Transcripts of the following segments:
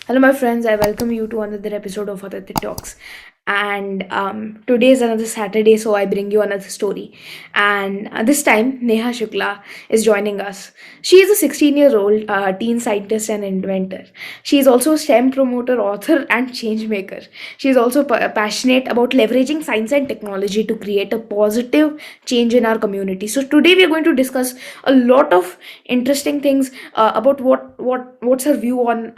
Hello, my friends. I welcome you to another episode of Other Talks. And today is another Saturday, so I bring you another story. And this time, Neha Shukla is joining us. She is a 16-year-old teen scientist and inventor. She is also a STEM promoter, author, and change maker. She is also passionate about leveraging science and technology to create a positive change in our community. So today, we are going to discuss a lot of interesting things about what's her view on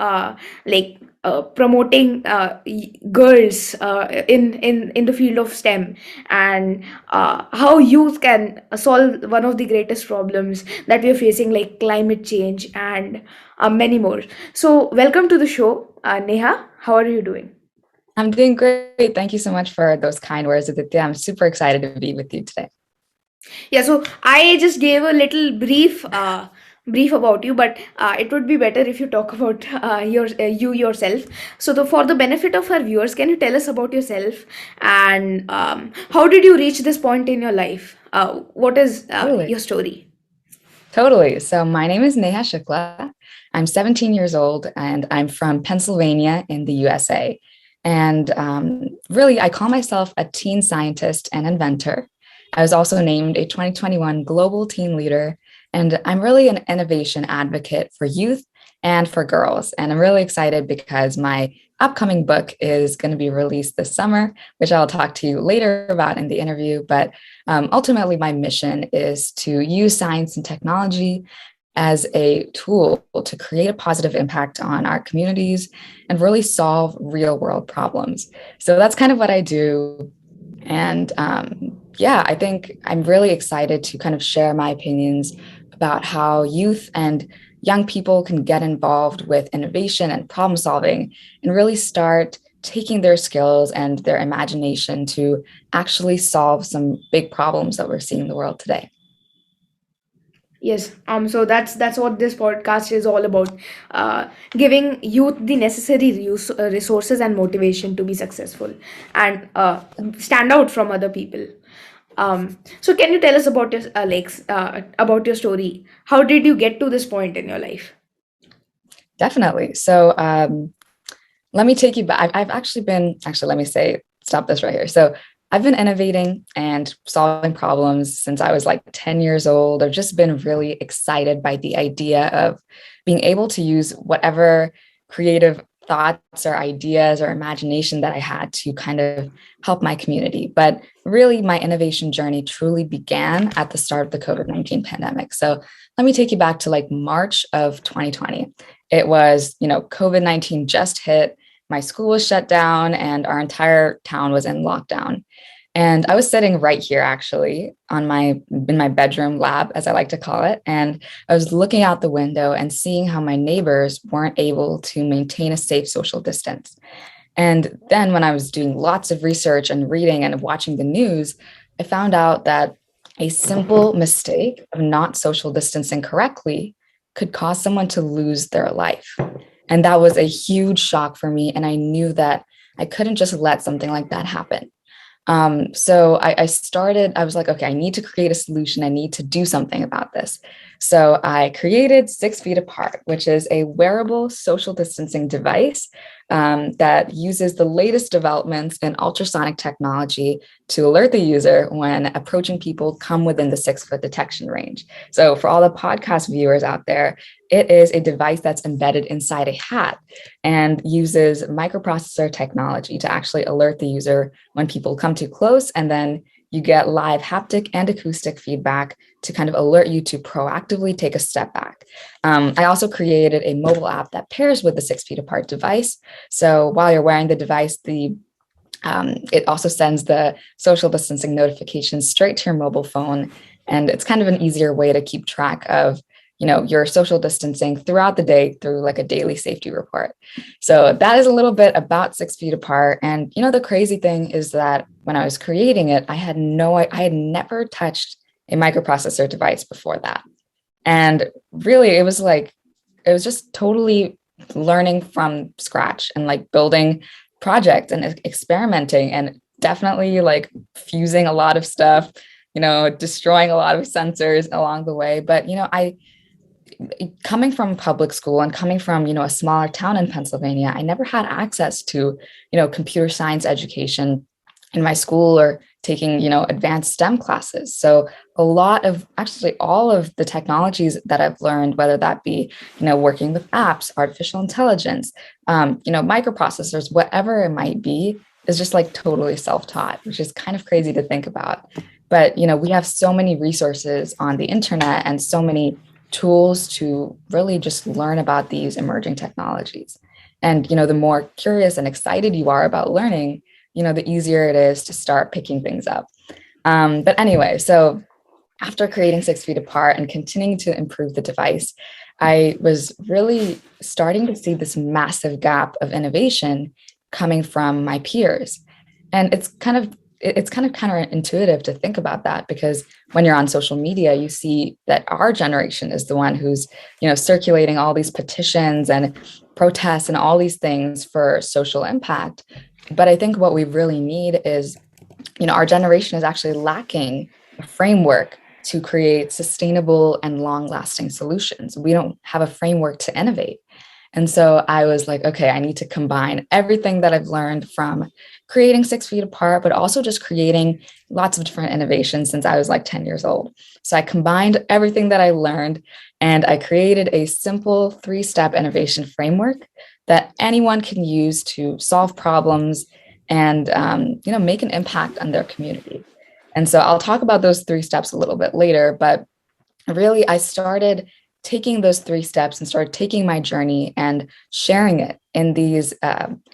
promoting girls in the field of STEM, and how youth can solve one of the greatest problems that we are facing, like climate change and many more. So, welcome to the show, Neha. How are you doing? I'm doing great. Thank you so much for those kind words, Aditya. I'm super excited to be with you today. Yeah, so I just gave a little brief about you, but it would be better if you talk about you yourself. So, for the benefit of our viewers, can you tell us about yourself and how did you reach this point in your life? What is Totally. your story? Totally. So, my name is Neha Shukla. I'm 17 years old and I'm from Pennsylvania in the USA. And really, I call myself a teen scientist and inventor. I was also named a 2021 Global Teen Leader. And I'm really an innovation advocate for youth and for girls. And I'm really excited because my upcoming book is going to be released this summer, which I'll talk to you later about in the interview. But ultimately, my mission is to use science and technology as a tool to create a positive impact on our communities and really solve real world problems. So that's kind of what I do. And yeah, I think I'm really excited to kind of share my opinions about how youth and young people can get involved with innovation and problem solving and really start taking their skills and their imagination to actually solve some big problems that we're seeing in the world today. Yes. So that's what this podcast is all about. Giving youth the necessary resources and motivation to be successful and stand out from other people. So can you tell us about your about your story? How did you get to this point in your life? Definitely. So let me take you back. I've actually been, actually, let me say, stop this right here. So I've been innovating and solving problems since I was like 10 years old. I've just been really excited by the idea of being able to use whatever creative thoughts or ideas or imagination that I had to kind of help my community. But really, my innovation journey truly began at the start of the COVID-19 pandemic. So let me take you back to like March of 2020. It was, COVID-19 just hit, my school was shut down, and our entire town was in lockdown. And I was sitting right here actually on my in my bedroom lab, as I like to call it. And I was looking out the window and seeing how my neighbors weren't able to maintain a safe social distance. And then when I was doing lots of research and reading and watching the news, I found out that a simple mistake of not social distancing correctly could cause someone to lose their life. And that was a huge shock for me. And I knew that I couldn't just let something like that happen. I was like, okay, I need to create a solution. I need to do something about this. So I created 6 Feet Apart, which is a wearable social distancing device that uses the latest developments in ultrasonic technology to alert the user when approaching people come within the 6 foot detection range. So for all the podcast viewers out there, it is a device that's embedded inside a hat and uses microprocessor technology to actually alert the user when people come too close. And then you get live haptic and acoustic feedback to kind of alert you to proactively take a step back. I also created a mobile app that pairs with the 6 Feet Apart device. So while you're wearing the device, it also sends the social distancing notifications straight to your mobile phone. And it's kind of an easier way to keep track of your social distancing throughout the day through like a daily safety report. So that is a little bit about 6 Feet Apart. And the crazy thing is that when I was creating it, I had never touched a microprocessor device before that. And really, it was just totally learning from scratch and like building projects and experimenting and definitely like fusing a lot of stuff, destroying a lot of sensors along the way. But, coming from public school and coming from, a smaller town in Pennsylvania, I never had access to, computer science education in my school or taking, advanced STEM classes. So a lot of actually all of the technologies that I've learned, whether that be, working with apps, artificial intelligence, microprocessors, whatever it might be, is just like totally self-taught, which is kind of crazy to think about. But, we have so many resources on the internet and so many tools to really just learn about these emerging technologies. And, the more curious and excited you are about learning, the easier it is to start picking things up. But anyway, so after creating 6 Feet Apart and continuing to improve the device, I was really starting to see this massive gap of innovation coming from my peers. And it's kind of counterintuitive to think about that, because when you're on social media, you see that our generation is the one who's, circulating all these petitions and protests and all these things for social impact. But I think what we really need is, our generation is actually lacking a framework to create sustainable and long lasting solutions. We don't have a framework to innovate. And so I was like, okay, I need to combine everything that I've learned from creating 6 Feet Apart, but also just creating lots of different innovations since I was like 10 years old. So I combined everything that I learned and I created a simple 3-step innovation framework that anyone can use to solve problems and make an impact on their community. And so I'll talk about those 3 steps a little bit later, but really I started taking those 3 steps and started taking my journey and sharing it in these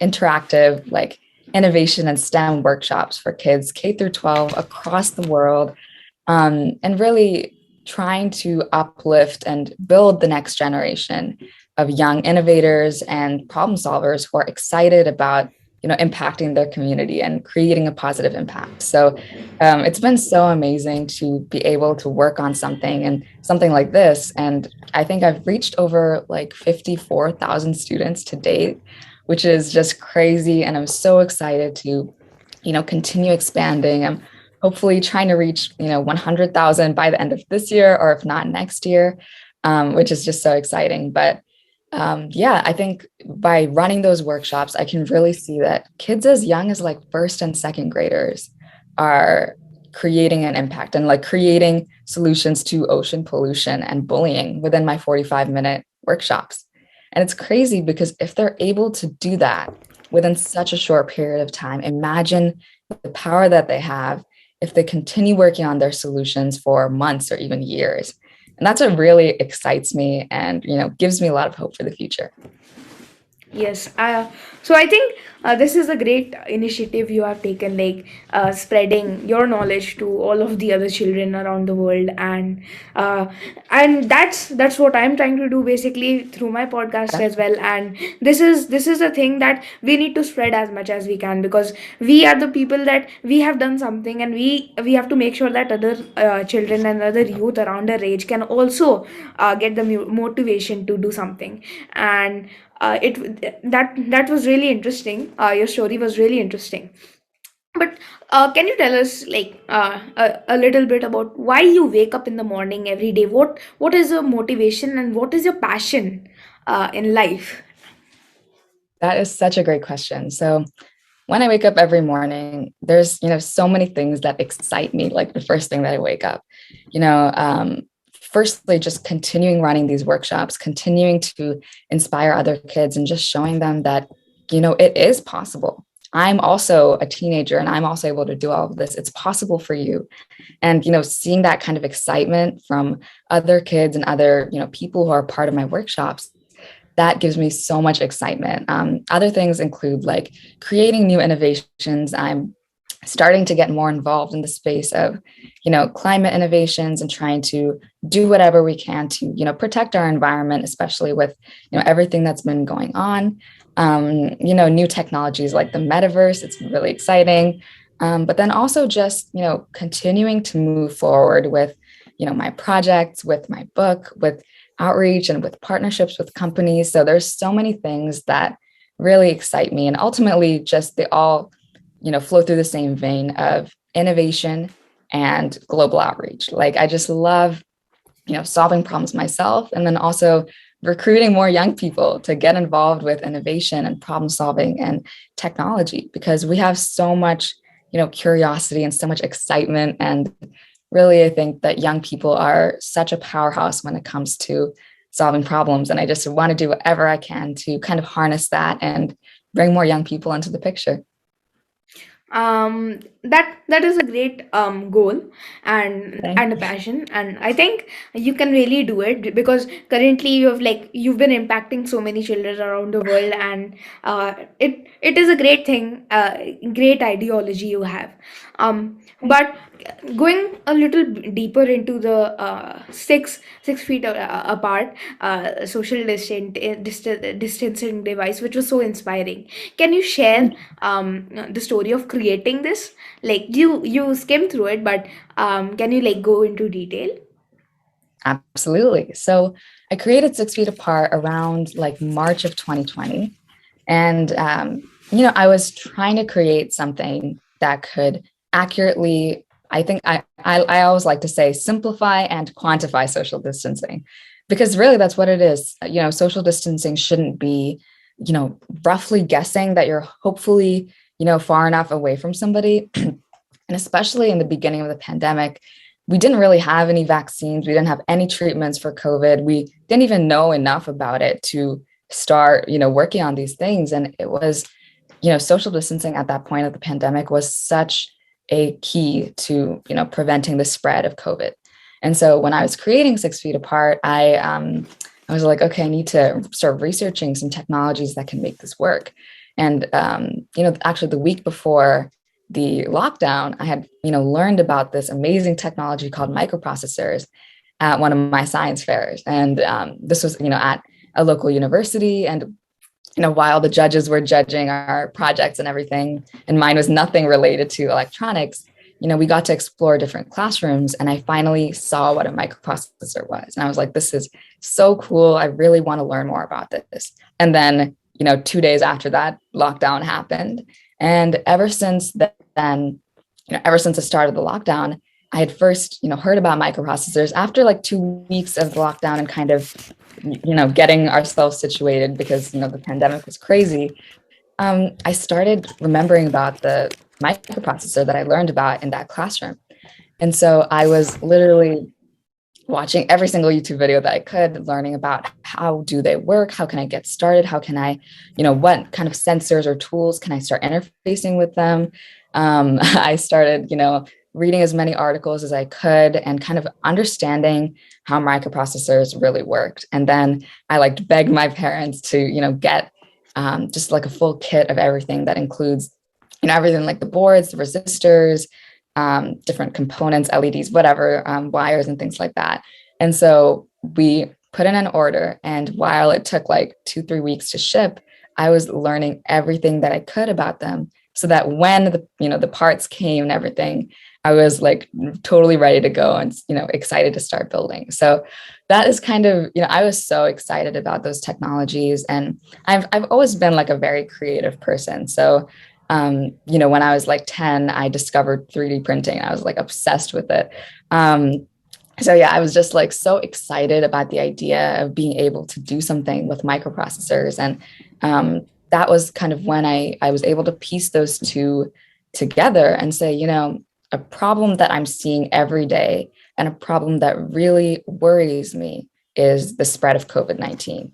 interactive like innovation and STEM workshops for kids K through 12 across the world, and really trying to uplift and build the next generation of young innovators and problem solvers who are excited about impacting their community and creating a positive impact. So it's been so amazing to be able to work on something and something like this. And I think I've reached over like 54,000 students to date, which is just crazy. And I'm so excited to, continue expanding. I'm hopefully trying to reach, 100,000 by the end of this year, or if not next year, which is just so exciting. But yeah, I think by running those workshops, I can really see that kids as young as like first and second graders are creating an impact and like creating solutions to ocean pollution and bullying within my 45-minute workshops. And it's crazy because if they're able to do that within such a short period of time, imagine the power that they have if they continue working on their solutions for months or even years. And that's what really excites me and, gives me a lot of hope for the future. Yes, so I think this is a great initiative you have taken, like spreading your knowledge to all of the other children around the world, uh, and that's what I'm trying to do basically through my podcast That's as well. And this is a thing that we need to spread as much as we can, because we are the people that we have done something, and we have to make sure that other children and other youth around our age can also get the motivation to do something. And that was really interesting. Your story was really interesting. But can you tell us, like, a little bit about why you wake up in the morning every day? What is your motivation and what is your passion in life? that is such a great question. So when I wake up every morning, there's, so many things that excite me. Like the first thing that I wake up, you know, um, firstly, just continuing running these workshops, continuing to inspire other kids and just showing them that, it is possible. I'm also a teenager and I'm also able to do all of this. It's possible for you. And, seeing that kind of excitement from other kids and other, people who are part of my workshops, that gives me so much excitement. Other things include like creating new innovations. I'm starting to get more involved in the space of, climate innovations and trying to do whatever we can to, protect our environment, especially with, everything that's been going on. New technologies like the metaverse. It's really exciting. But then also just, continuing to move forward with, my projects, with my book, with outreach and with partnerships with companies. So there's so many things that really excite me. And ultimately, just they all, flow through the same vein of innovation and global outreach. Like I just love solving problems myself, and then also recruiting more young people to get involved with innovation and problem solving and technology, because we have so much, curiosity and so much excitement. And really, I think that young people are such a powerhouse when it comes to solving problems. And I just want to do whatever I can to kind of harness that and bring more young people into the picture. That is a great goal and a passion, and I think you can really do it, because currently you've been impacting so many children around the world, and it is a great thing, great ideology you have. But going a little deeper into the six feet apart social distancing device, which was so inspiring. Can you share the story of creating this? Like, you skim through it, but can you like go into detail? Absolutely. So I created 6 Feet Apart around like March of 2020. And, I was trying to create something that could accurately, I think I always like to say, simplify and quantify social distancing, because really that's what it is. Social distancing shouldn't be, roughly guessing that you're hopefully, far enough away from somebody. And especially in the beginning of the pandemic, we didn't really have any vaccines. We didn't have any treatments for COVID. We didn't even know enough about it to start, working on these things. And it was, social distancing at that point of the pandemic was such a key to, preventing the spread of COVID. And so when I was creating 6 Feet Apart, I was like, okay, I need to start researching some technologies that can make this work. And actually, the week before the lockdown, I had learned about this amazing technology called microprocessors at one of my science fairs, and this was at a local university. And while the judges were judging our projects and everything, and mine was nothing related to electronics, we got to explore different classrooms, and I finally saw what a microprocessor was. And I was like, this is so cool. I really want to learn more about this. And then, 2 days after that, lockdown happened. And ever since then, ever since the start of the lockdown, I had first, heard about microprocessors after like 2 weeks of the lockdown and kind of, getting ourselves situated because, the pandemic was crazy. I started remembering about the microprocessor that I learned about in that classroom. And so I was literally watching every single YouTube video that I could, learning about how do they work, how can I get started, how can I, what kind of sensors or tools can I start interfacing with them. I started, reading as many articles as I could and kind of understanding how microprocessors really worked. And then I like begged my parents to, get just like a full kit of everything that includes, everything like the boards, the resistors, different components, LEDs, whatever, wires and things like that. And so we put in an order, and while it took like 2-3 weeks to ship, I was learning everything that I could about them, so that when the parts came and everything, I was like totally ready to go and excited to start building. So that is kind of, I was so excited about those technologies, and I've always been like a very creative person. So when I was like 10, I discovered 3D printing. I was like obsessed with it. So yeah, I was just like so excited about the idea of being able to do something with microprocessors. And that was kind of when I was able to piece those two together and say, a problem that I'm seeing every day and a problem that really worries me is the spread of COVID-19.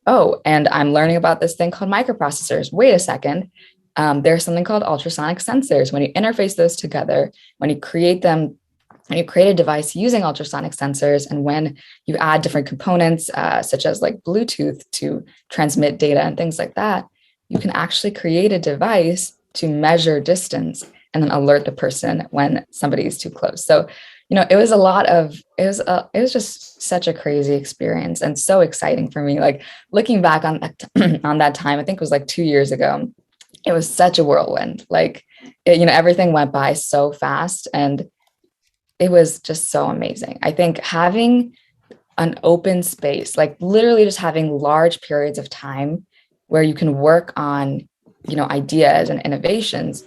Oh, and I'm learning about this thing called microprocessors. Wait a second. There's something called ultrasonic sensors. When you interface those together, when you create them, when you create a device using ultrasonic sensors, and when you add different components, such as like Bluetooth to transmit data and things like that, you can actually create a device to measure distance and then alert the person when somebody is too close. So, it was it was just such a crazy experience and so exciting for me. Like looking back on that, on that time, I think it was like 2 years ago, it was such a whirlwind. Like, everything went by so fast, and it was just so amazing. I think having an open space, like literally just having large periods of time where you can work on, ideas and innovations.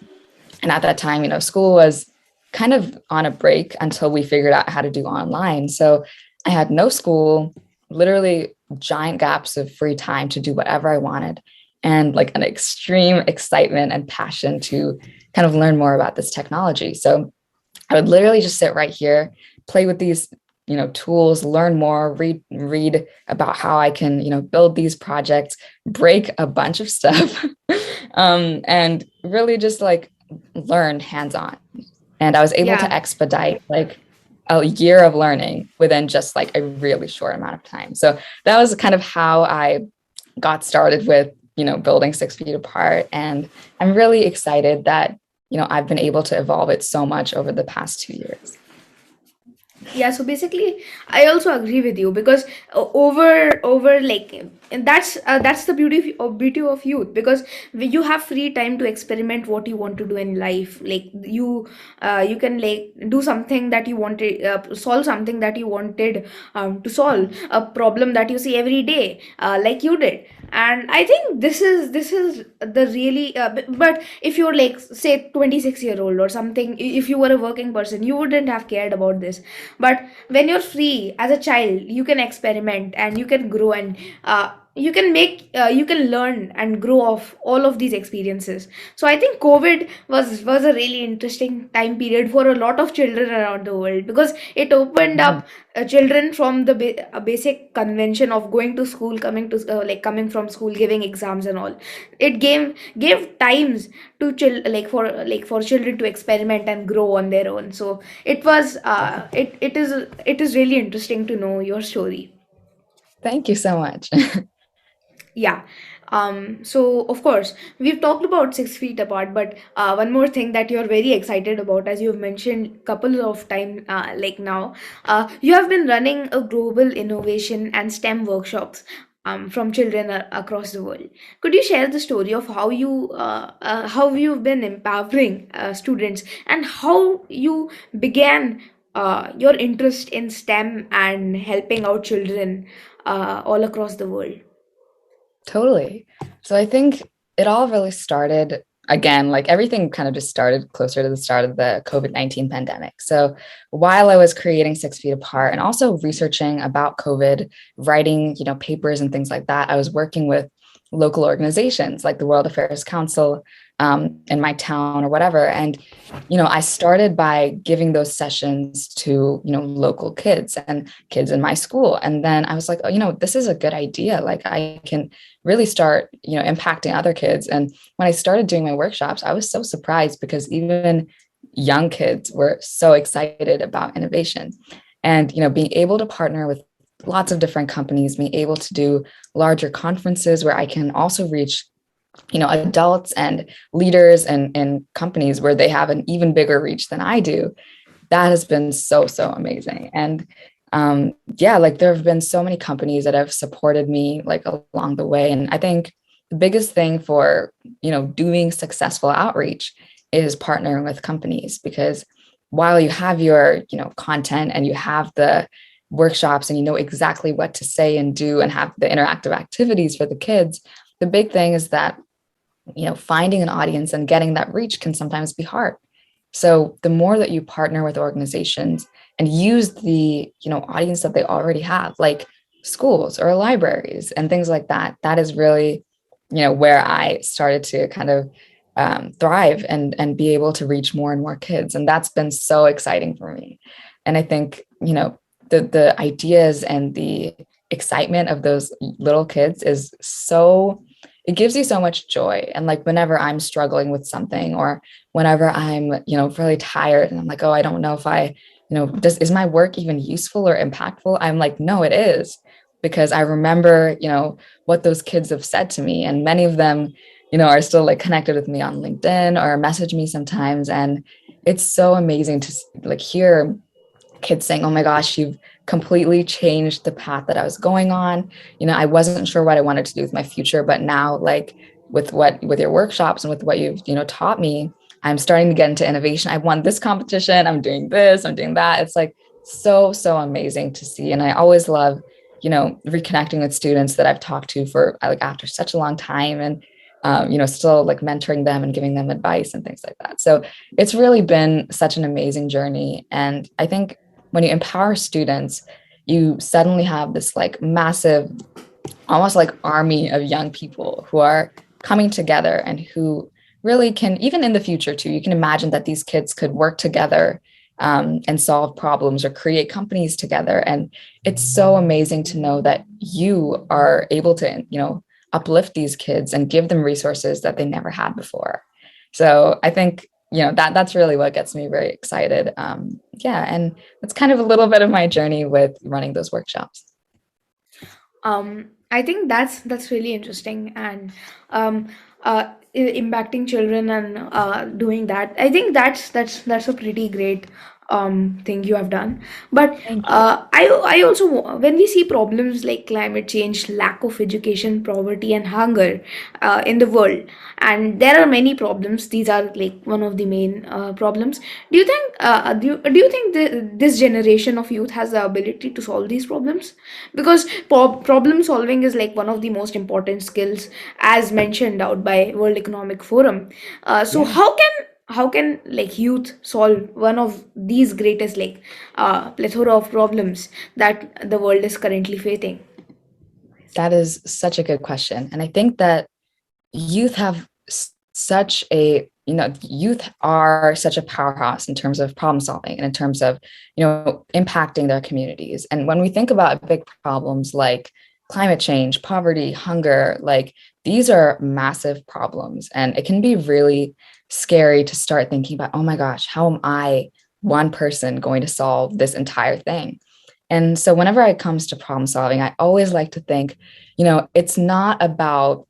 And at that time, school was kind of on a break until we figured out how to do online. So I had no school, literally giant gaps of free time to do whatever I wanted, and like an extreme excitement and passion to kind of learn more about this technology. So I would literally just sit right here, play with these, tools, learn more, read about how I can, build these projects, break a bunch of stuff, and really just like learn hands on. And I was able to Yeah. expedite like a year of learning within just like a really short amount of time. So that was kind of how I got started with, building 6 Feet Apart. And I'm really excited that, I've been able to evolve it so much over the past 2 years. Yeah, so basically I also agree with you because over like, and that's the beauty of youth, because you have free time to experiment what you want to do in life. Like you can like do something that you wanted, solve something that you wanted to solve a problem that you see every day, like you did. And I think this is the really but if you're like say 26-year-old or something, if you were a working person, you wouldn't have cared about this. But when you're free as a child, you can experiment and you can grow, and you can learn and grow off all of these experiences. So I think COVID was a really interesting time period for a lot of children around the world, because it opened Mhm. up children from the basic convention of going to school, coming from school, giving exams and all. It gave times to for children to experiment and grow on their own. So it is really interesting to know your story. Thank you so much. Yeah. So of course we've talked about 6 feet apart, but one more thing that you're very excited about, as you've mentioned couple of time, like now, you have been running a global innovation and STEM workshops from children across the world. Could you share the story of how you've been empowering students, and how you began your interest in STEM and helping out children all across the world? Totally. So I think it all really started again, like everything kind of just started closer to the start of the COVID-19 pandemic. So while I was creating 6 Feet Apart and also researching about COVID, writing, papers and things like that, I was working with local organizations like the World Affairs Council in my town or whatever. And, I started by giving those sessions to, local kids and kids in my school. And then I was like, oh, this is a good idea. Like I can really start, impacting other kids. And when I started doing my workshops, I was so surprised because even young kids were so excited about innovation. And, being able to partner with lots of different companies, being able to do larger conferences where I can also reach, adults and leaders and companies where they have an even bigger reach than I do, that has been so, so amazing. And yeah, like there have been so many companies that have supported me like along the way. And I think the biggest thing for, doing successful outreach is partnering with companies, because while you have your, content and you have the workshops and you know exactly what to say and do and have the interactive activities for the kids, the big thing is that, finding an audience and getting that reach can sometimes be hard. So the more that you partner with organizations and use the, audience that they already have, like schools or libraries and things like that, that is really, where I started to kind of thrive and be able to reach more and more kids. And that's been so exciting for me. And I think, the ideas and the excitement of those little kids is so, it gives you so much joy. And like whenever I'm struggling with something, or whenever I'm, really tired and I'm like, oh, I don't know if I, is my work even useful or impactful? I'm like, no, it is, because I remember, what those kids have said to me. And many of them, are still like connected with me on LinkedIn or message me sometimes. And it's so amazing to like hear kids saying, oh my gosh, you've completely changed the path that I was going on. I wasn't sure what I wanted to do with my future, but now like with your workshops and with what you've, taught me, I'm starting to get into innovation. I won this competition. I'm doing this, I'm doing that. It's like so, so amazing to see. And I always love, reconnecting with students that I've talked to for like after such a long time, and still like mentoring them and giving them advice and things like that. So it's really been such an amazing journey. And I think when you empower students, you suddenly have this like massive, almost like army of young people who are coming together and who really can, even in the future too, you can imagine that these kids could work together and solve problems or create companies together. And it's so amazing to know that you are able to, uplift these kids and give them resources that they never had before. So I think, that's really what gets me very excited. Yeah. And that's kind of a little bit of my journey with running those workshops. I think that's really interesting, and um, impacting children and doing that. I think that's a pretty great thing you have done. But Thank you. I also when we see problems like climate change, lack of education, poverty, and hunger in the world, and there are many problems. These are like one of the main problems. Do you think this generation of youth has the ability to solve these problems? Because problem solving is like one of the most important skills, as mentioned out by World Economic Forum. So Yeah. how can like youth solve one of these greatest like plethora of problems that the world is currently facing? That is such a good question. And I think that youth have such a, youth are such a powerhouse in terms of problem solving and in terms of, impacting their communities. And when we think about big problems like climate change, poverty, hunger, like these are massive problems. And it can be really scary to start thinking about, oh my gosh, how am I, one person, going to solve this entire thing? And so whenever it comes to problem solving, I always like to think, it's not about,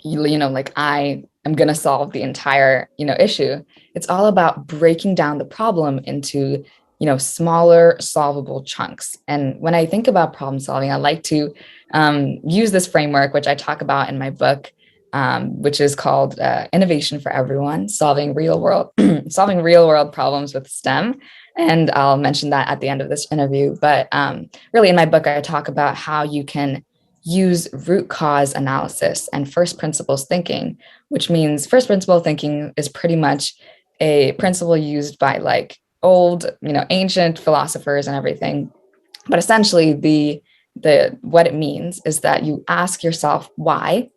like I am going to solve the entire, issue. It's all about breaking down the problem into, smaller solvable chunks. And when I think about problem solving, I like to use this framework, which I talk about in my book, which is called Innovation for Everyone, solving real world problems with STEM. And I'll mention that at the end of this interview. But really, in my book, I talk about how you can use root cause analysis and first principles thinking, which means first principle thinking is pretty much a principle used by like old, ancient philosophers and everything. But essentially the what it means is that you ask yourself why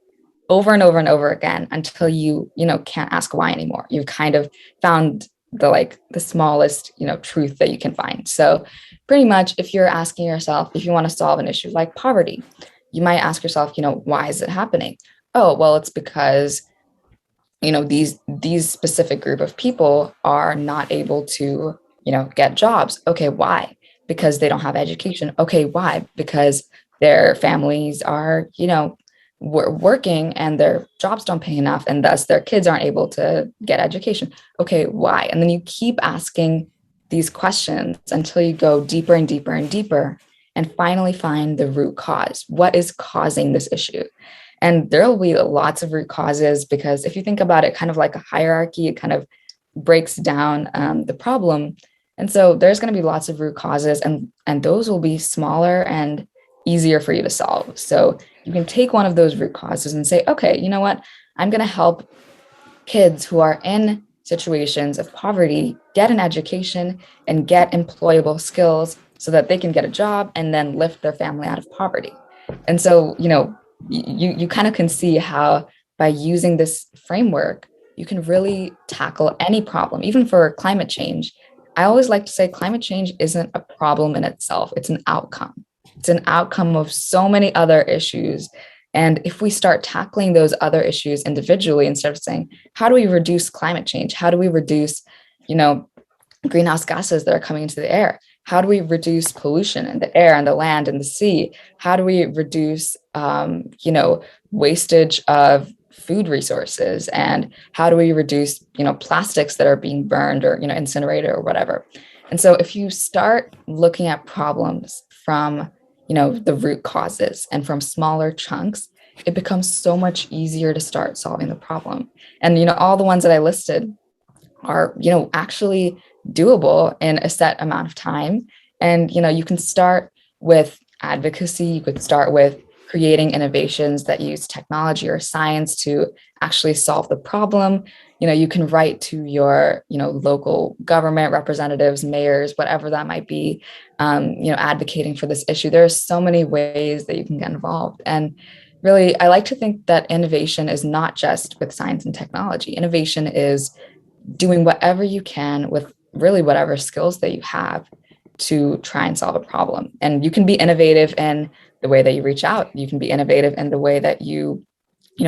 over and over and over again until you can't ask why anymore. You've kind of found the smallest, truth that you can find. So pretty much if you're asking yourself, if you want to solve an issue like poverty, you might ask yourself, why is it happening? Oh, well, it's because these specific group of people are not able to get jobs. Okay, why? Because they don't have education. Okay, why? Because their families are working and their jobs don't pay enough, and thus their kids aren't able to get education. Okay, why? And then you keep asking these questions until you go deeper and deeper and deeper and finally find the root cause. What is causing this issue? And there will be lots of root causes, because if you think about it kind of like a hierarchy, it kind of breaks down the problem. And so there's going to be lots of root causes, and those will be smaller and easier for you to solve. So you can take one of those root causes and say, okay, you know what? I'm going to help kids who are in situations of poverty get an education and get employable skills so that they can get a job and then lift their family out of poverty. And so, you kind of can see how by using this framework, you can really tackle any problem, even for climate change. I always like to say climate change isn't a problem in itself, it's an outcome. It's an outcome of so many other issues. And if we start tackling those other issues individually instead of saying, how do we reduce climate change? How do we reduce, you know, greenhouse gases that are coming into the air? How do we reduce pollution in the air and the land and the sea? How do we reduce, wastage of food resources? And how do we reduce, plastics that are being burned or, incinerated or whatever? And so if you start looking at problems from, the root causes and from smaller chunks, it becomes so much easier to start solving the problem. And, all the ones that I listed are, actually doable in a set amount of time. And, you can start with advocacy, you could start with creating innovations that use technology or science to actually solve the problem. you can write to your, local government representatives, mayors, whatever that might be, advocating for this issue. There are so many ways that you can get involved. And really, I like to think that innovation is not just with science and technology. Innovation is doing whatever you can with really whatever skills that you have to try and solve a problem. And you can be innovative in the way that you reach out. You can be innovative in the way that you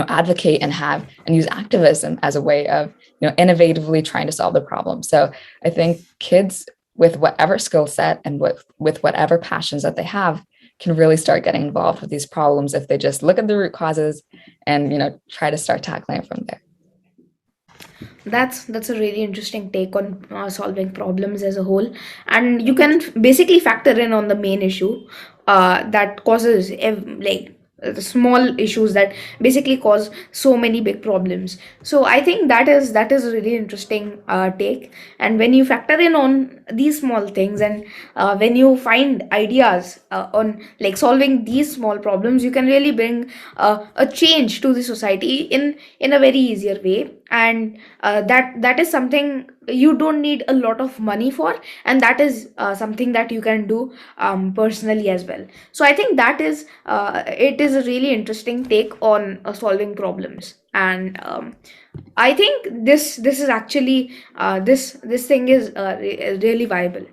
advocate and have and use activism as a way of innovatively trying to solve the problem. So I think kids with whatever skill set and with whatever passions that they have can really start getting involved with these problems if they just look at the root causes and try to start tackling it from there. That's a really interesting take on solving problems as a whole, and you can basically factor in on the main issue that causes the small issues that basically cause so many big problems. So I think that is a really interesting take. And when you factor in on these small things, and when you find ideas on like solving these small problems, you can really bring a change to the society in a very easier way. And that is something you don't need a lot of money for, and that is something that you can do personally as well. So I think that is it is a really interesting take on solving problems. And I think this is actually this thing is really viable,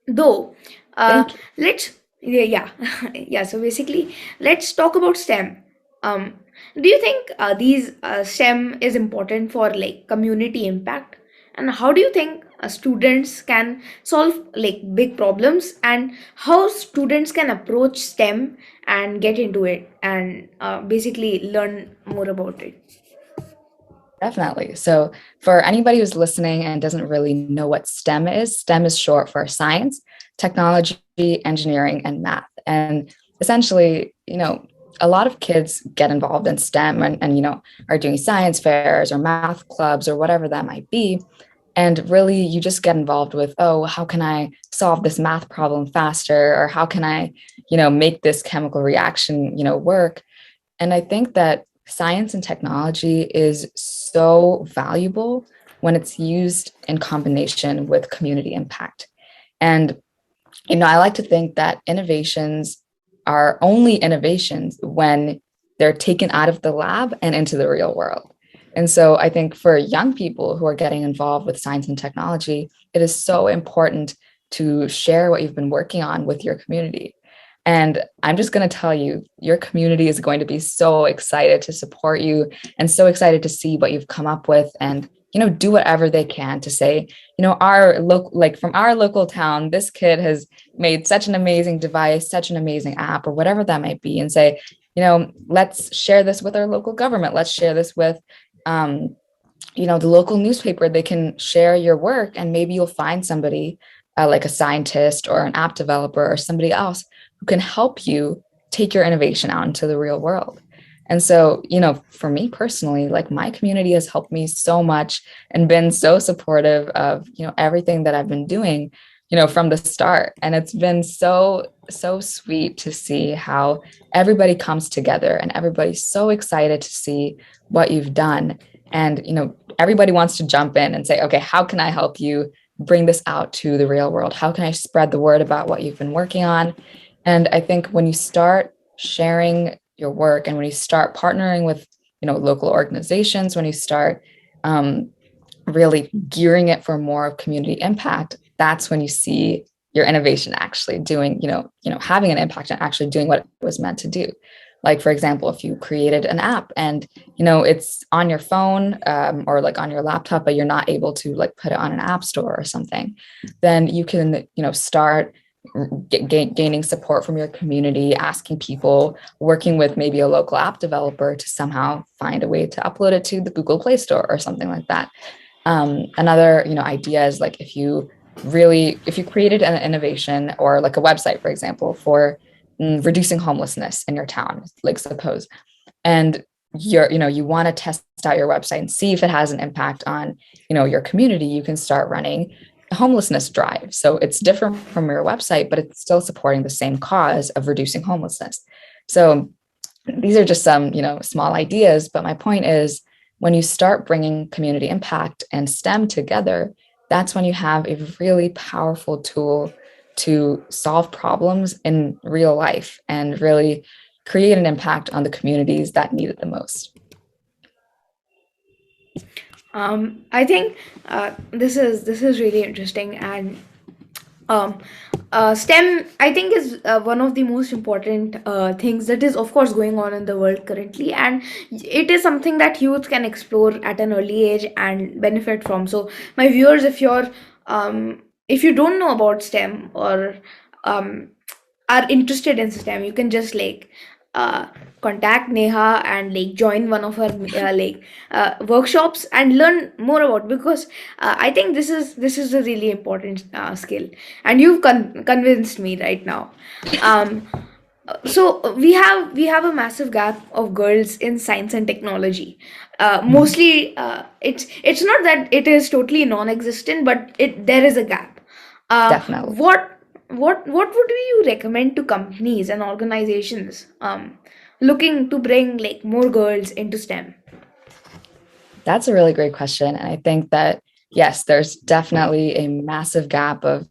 though. Thank you. Let's Yeah, yeah. Yeah, so basically let's talk about STEM. um do you think these STEM is important for like community impact? And how do you think students can solve like big problems, and how students can approach STEM and get into it and basically learn more about it? Definitely. So, for anybody who's listening and doesn't really know what STEM is short for science, technology, engineering, and math. And essentially, a lot of kids get involved in STEM and are doing science fairs or math clubs or whatever that might be. And really, you just get involved with, oh, how can I solve this math problem faster? Or how can I, make this chemical reaction, work? And I think that science and technology is so valuable when it's used in combination with community impact. And, I like to think that innovations are only innovations when they're taken out of the lab and into the real world. And so I think for young people who are getting involved with science and technology, it is so important to share what you've been working on with your community. And I'm just going to tell you, your community is going to be so excited to support you and so excited to see what you've come up with and, do whatever they can to say, our local, like from our local town, this kid has made such an amazing device, such an amazing app, or whatever that might be, and say, let's share this with our local government. Let's share this with, the local newspaper. They can share your work, and maybe you'll find somebody like a scientist or an app developer or somebody else who can help you take your innovation out into the real world. And so, for me personally, like my community has helped me so much and been so supportive of, everything that I've been doing, from the start. And it's been so, so sweet to see how everybody comes together and everybody's so excited to see what you've done. And, everybody wants to jump in and say, okay, how can I help you bring this out to the real world? How can I spread the word about what you've been working on? And I think when you start sharing your work and when you start partnering with, local organizations, when you start really gearing it for more community impact, that's when you see your innovation actually doing, having an impact and actually doing what it was meant to do. Like, for example, if you created an app and, it's on your phone or like on your laptop, but you're not able to like put it on an app store or something, then you can, start gaining support from your community, asking people, working with maybe a local app developer to somehow find a way to upload it to the Google Play Store or something like that. Another, idea is like if you created an innovation or like a website, for example, for reducing homelessness in your town, like suppose, and you want to test out your website and see if it has an impact on, your community, you can start running a homelessness drive. So it's different from your website, but it's still supporting the same cause of reducing homelessness. So these are just some, small ideas, but my point is when you start bringing community impact and STEM together, that's when you have a really powerful tool to solve problems in real life and really create an impact on the communities that need it the most. I think this is really interesting, and um, STEM, I think, is one of the most important things that is, of course, going on in the world currently, and it is something that youth can explore at an early age and benefit from. So, my viewers, if you don't know about STEM, or um, are interested in STEM, you can just uh, contact Neha and join one of her workshops and learn more about, because I think this is a really important skill, and you've convinced me right now. Um, so we have a massive gap of girls in science and technology. Mostly, it's not that it is totally non-existent, but it there is a gap. Definitely. What would you recommend to companies and organizations looking to bring more girls into STEM? That's a really great question. And I think that, yes, there's definitely a massive gap of,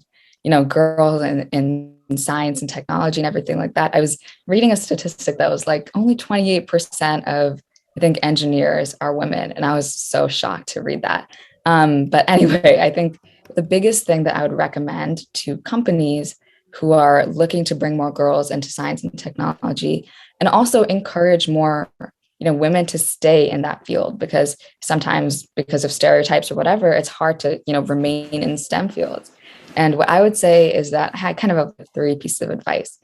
girls in science and technology and everything like that. I was reading a statistic that was like only 28% of, I think, engineers are women. And I was so shocked to read that. But anyway, I think the biggest thing that I would recommend to companies who are looking to bring more girls into science and technology, and also encourage more women to stay in that field, because sometimes because of stereotypes or whatever, it's hard to remain in STEM fields. And what I would say is that I had kind of a three pieces of advice.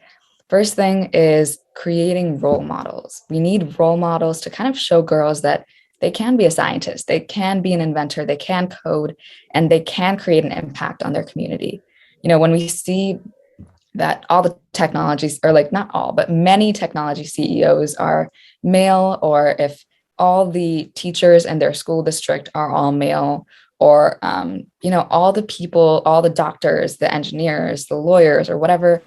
First thing is creating role models. We need role models to kind of show girls that they can be a scientist, they can be an inventor, they can code, and they can create an impact on their community. When we see that all the technologies, or like not all, but many technology CEOs are male, or if all the teachers in their school district are all male, or all the people, all the doctors, the engineers, the lawyers, or whatever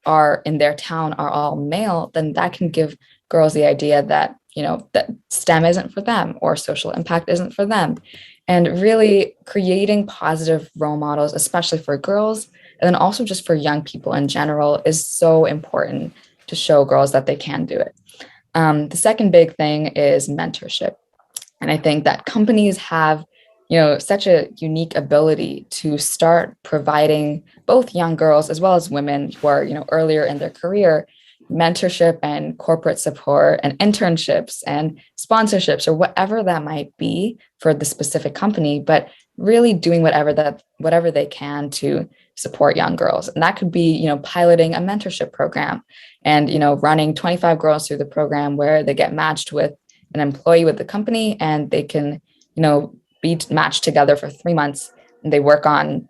are in their town are all male, then that can give girls the idea that that STEM isn't for them, or social impact isn't for them. And really creating positive role models, especially for girls, and then also just for young people in general, is so important to show girls that they can do it. The second big thing is mentorship. And I think that companies have, such a unique ability to start providing both young girls as well as women who are, earlier in their career, mentorship and corporate support and internships and sponsorships, or whatever that might be for the specific company, but really doing whatever they can to support young girls. And that could be, piloting a mentorship program and, running 25 girls through the program where they get matched with an employee with the company, and they can, be matched together for 3 months, and they work on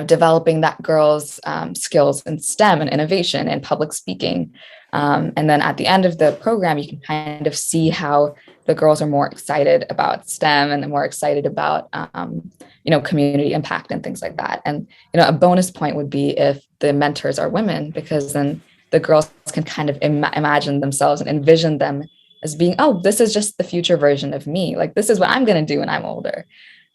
developing that girl's skills in STEM and innovation and public speaking. And then at the end of the program, you can kind of see how the girls are more excited about STEM and they're more excited about, community impact and things like that. And, a bonus point would be if the mentors are women, because then the girls can kind of imagine themselves and envision them as being, oh, this is just the future version of me. Like, this is what I'm going to do when I'm older.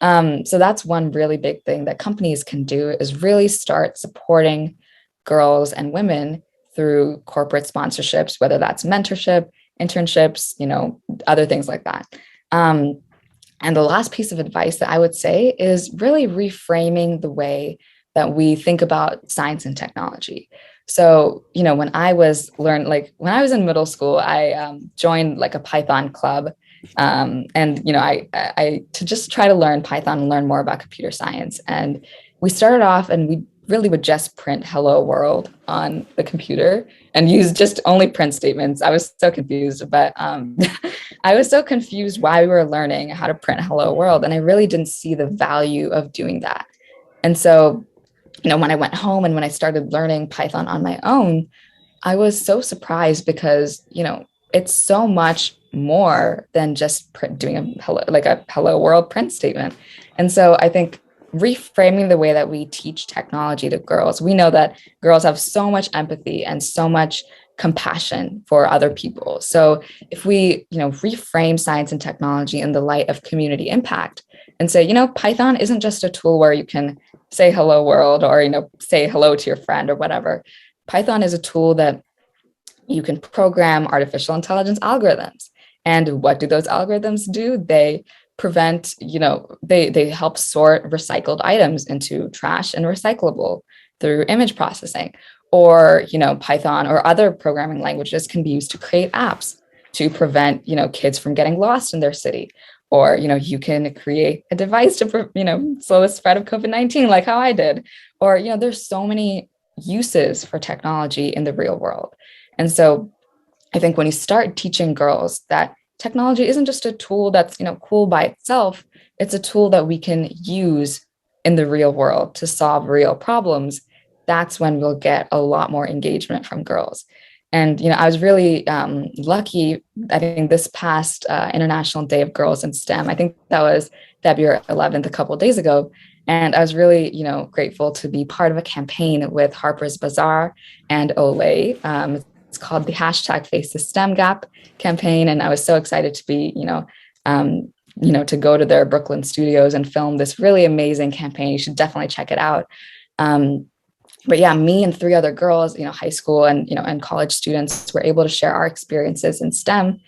So that's one really big thing that companies can do, is really start supporting girls and women through corporate sponsorships, whether that's mentorship, internships, other things like that. And the last piece of advice that I would say is really reframing the way that we think about science and technology. So, when I was in middle school, I joined like a Python club. And I to just try to learn Python and learn more about computer science. And we started off, and we really would just print "Hello World" on the computer and use just only print statements. I was so confused, but I was so confused why we were learning how to print "Hello World," and I really didn't see the value of doing that. And so, when I went home and when I started learning Python on my own, I was so surprised, because, it's so much more than just doing a hello world print statement. And so I think reframing the way that we teach technology to girls, we know that girls have so much empathy and so much compassion for other people. So if we, reframe science and technology in the light of community impact and say, Python isn't just a tool where you can say hello world or, say hello to your friend or whatever. Python is a tool that you can program artificial intelligence algorithms. And what do those algorithms do? They prevent, they help sort recycled items into trash and recyclable through image processing. Or, Python or other programming languages can be used to create apps to prevent, kids from getting lost in their city. Or, you can create a device to, slow the spread of COVID-19, like how I did. Or, there's so many uses for technology in the real world. And so I think when you start teaching girls that technology isn't just a tool that's, cool by itself, it's a tool that we can use in the real world to solve real problems, that's when we'll get a lot more engagement from girls. And, I was really lucky, I think this past International Day of Girls in STEM, I think that was February 11th, a couple of days ago. And I was really, grateful to be part of a campaign with Harper's Bazaar and Olay. It's called the hashtag Face the STEM Gap campaign. And I was so excited to be, to go to their Brooklyn studios and film this really amazing campaign. You should definitely check it out. But yeah, me and three other girls, high school and college students were able to share our experiences in STEM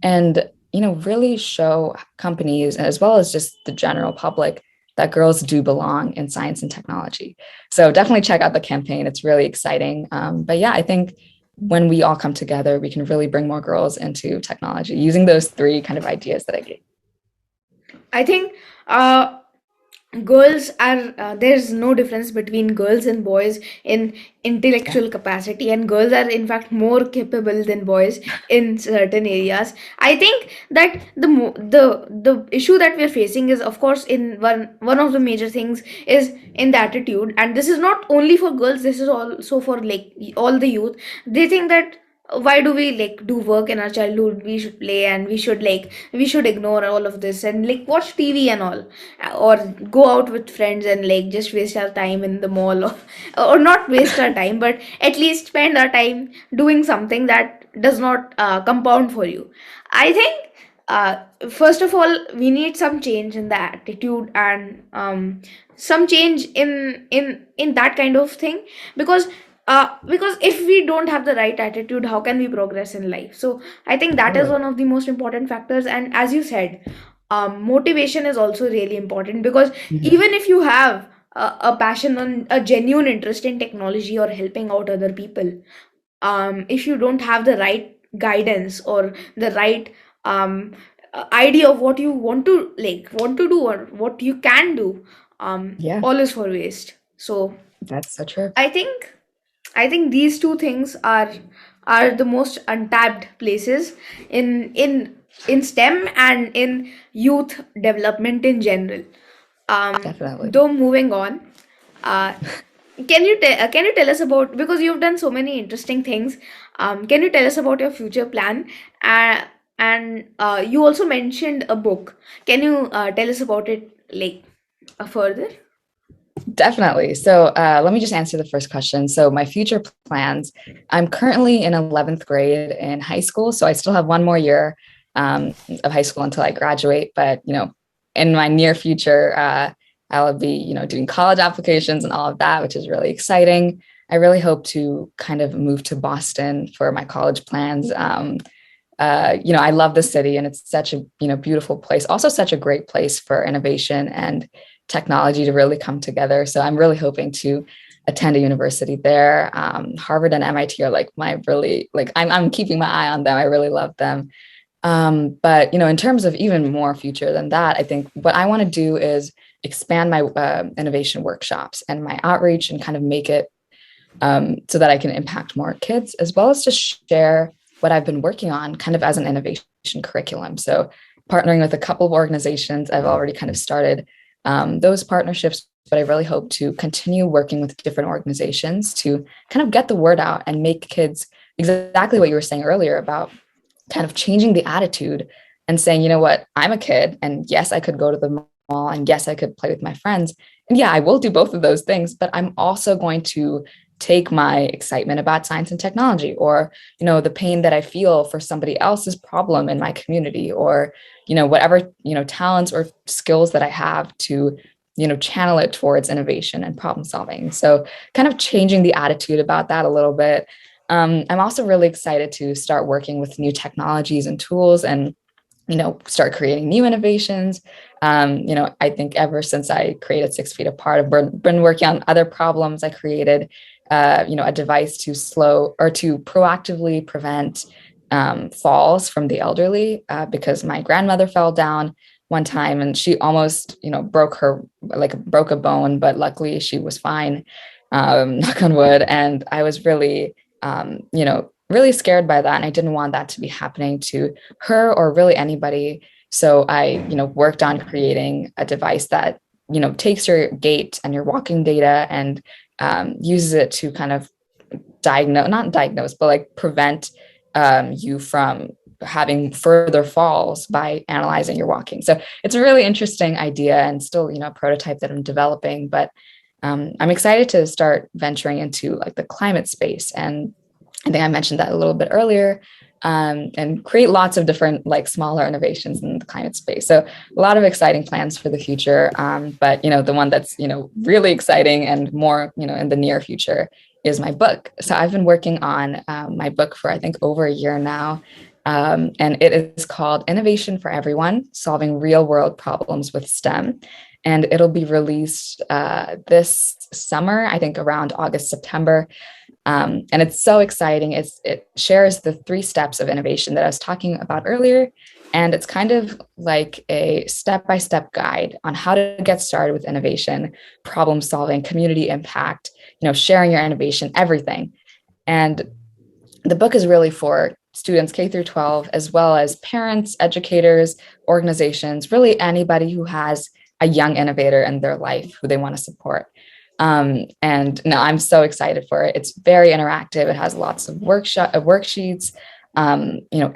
and, really show companies as well as just the general public that girls do belong in science and technology. So definitely check out the campaign. It's really exciting. But yeah, I think when we all come together, we can really bring more girls into technology using those three kind of ideas that I gave. I think girls are there's no difference between girls and boys in Yeah. intellectual capacity, and girls are in fact more capable than boys in certain areas. I think that the issue that we're facing is, of course, in one of the major things is in the attitude, and this is not only for girls, this is also for like all the youth. They think that why do we like do work in our childhood, we should play, and we should ignore all of this and like watch TV and all, or go out with friends and like just waste our time in the mall, or not waste our time but at least spend our time doing something that does not compound for you. I think first of all we need some change in the attitude, and some change in that kind of thing, because because if we don't have the right attitude, how can we progress in life? So I think that is Totally. one of the most important factors. And as you said, motivation is also really important, because Mhm. even if you have a passion on a genuine interest in technology or helping out other people, if you don't have the right guidance or the right idea of what you want to do or what you can do, Yeah, all is for waste. So that's so true. I think these two things are the most untapped places in STEM and in youth development in general. Definitely. Though moving on, uh, can you tell us about, because you've done so many interesting things. Can you tell us about your future plan? Uh, and you also mentioned a book. Can you tell us about it like further? Definitely. So let me just answer the first question. So my future plans, I'm currently in 11th grade in high school. So I still have one more year of high school until I graduate. But, in my near future, I'll be, doing college applications and all of that, which is really exciting. I really hope to kind of move to Boston for my college plans. I love the city and it's such a, beautiful place, also such a great place for innovation and technology to really come together. So I'm really hoping to attend a university there. Harvard and MIT are like my really, like, I'm keeping my eye on them. I really love them. But, in terms of even more future than that, I think what I want to do is expand my innovation workshops and my outreach and kind of make it so that I can impact more kids, as well as just share what I've been working on kind of as an innovation curriculum. So partnering with a couple of organizations, I've already kind of started those partnerships, but I really hope to continue working with different organizations to kind of get the word out and make kids exactly what you were saying earlier about kind of changing the attitude and saying, you know what, I'm a kid and yes, I could go to the mall and yes, I could play with my friends. And yeah, I will do both of those things, but I'm also going to take my excitement about science and technology, or the pain that I feel for somebody else's problem in my community, or whatever talents or skills that I have to channel it towards innovation and problem solving. So kind of changing the attitude about that a little bit. I'm also really excited to start working with new technologies and tools, and start creating new innovations. I think ever since I created 6 Feet Apart, I've been working on other problems. I created, a device to slow or to proactively prevent falls from the elderly, because my grandmother fell down one time and she almost, broke a bone, but luckily she was fine, knock on wood. And I was really, really scared by that. And I didn't want that to be happening to her or really anybody. So I, worked on creating a device that, takes your gait and your walking data and uses it to kind of not diagnose, but like prevent you from having further falls by analyzing your walking. So it's a really interesting idea and still, a prototype that I'm developing, but I'm excited to start venturing into like the climate space. And I think I mentioned that a little bit earlier, and create lots of different like smaller innovations in the climate space. So a lot of exciting plans for the future. But the one that's really exciting and more in the near future is my book. So I've been working on my book for I think over a year now. And it is called Innovation for Everyone: Solving Real World Problems with STEM. And it'll be released this summer, I think around August, September. And it's so exciting. It shares the 3 steps of innovation that I was talking about earlier. And it's kind of like a step-by-step guide on how to get started with innovation, problem solving, community impact, sharing your innovation, everything. And the book is really for students K through 12, as well as parents, educators, organizations, really anybody who has a young innovator in their life who they want to support. And no, I'm so excited for it. It's very interactive. It has lots of worksheets,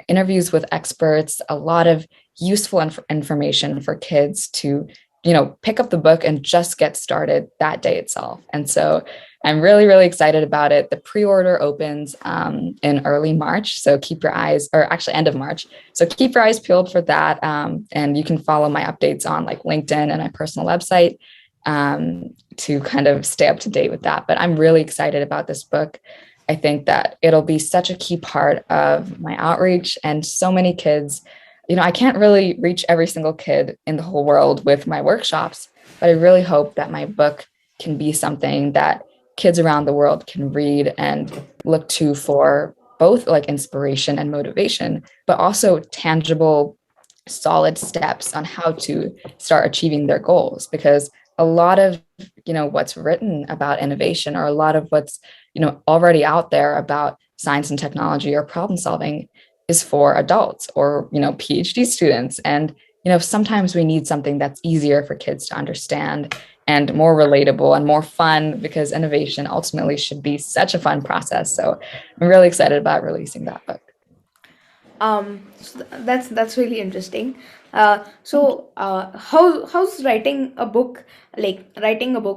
interviews with experts, a lot of useful information for kids to, pick up the book and just get started that day itself. And so I'm really, really excited about it. The pre-order opens in early March. So keep your eyes, or actually end of March. So keep your eyes peeled for that. And you can follow my updates on like LinkedIn and my personal website to kind of stay up to date with that. But I'm really excited about this book. I think that it'll be such a key part of my outreach, and so many kids, I can't really reach every single kid in the whole world with my workshops, but I really hope that my book can be something that kids around the world can read and look to for both like inspiration and motivation, but also tangible, solid steps on how to start achieving their goals. Because a lot of what's written about innovation, or a lot of what's already out there about science and technology or problem solving, is for adults or PhD students. And sometimes we need something that's easier for kids to understand and more relatable and more fun, because innovation ultimately should be such a fun process. So I'm really excited about releasing that book. That's really interesting. How's writing a book,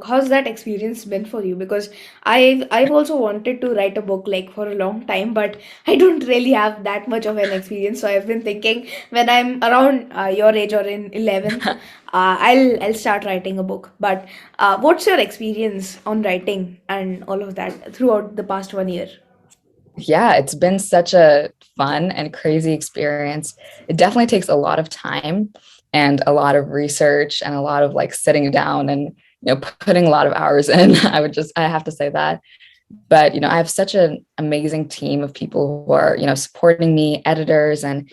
how's that experience been for you? Because I've also wanted to write a book like for a long time, but I don't really have that much of an experience. So I've been thinking when I'm around your age or in 11th, I'll start writing a book. But what's your experience on writing and all of that throughout the past 1 year? Yeah, it's been such a fun and crazy experience. It definitely takes a lot of time and a lot of research and a lot of like sitting down and putting a lot of hours in. I have to say that. But I have such an amazing team of people who are supporting me, editors, and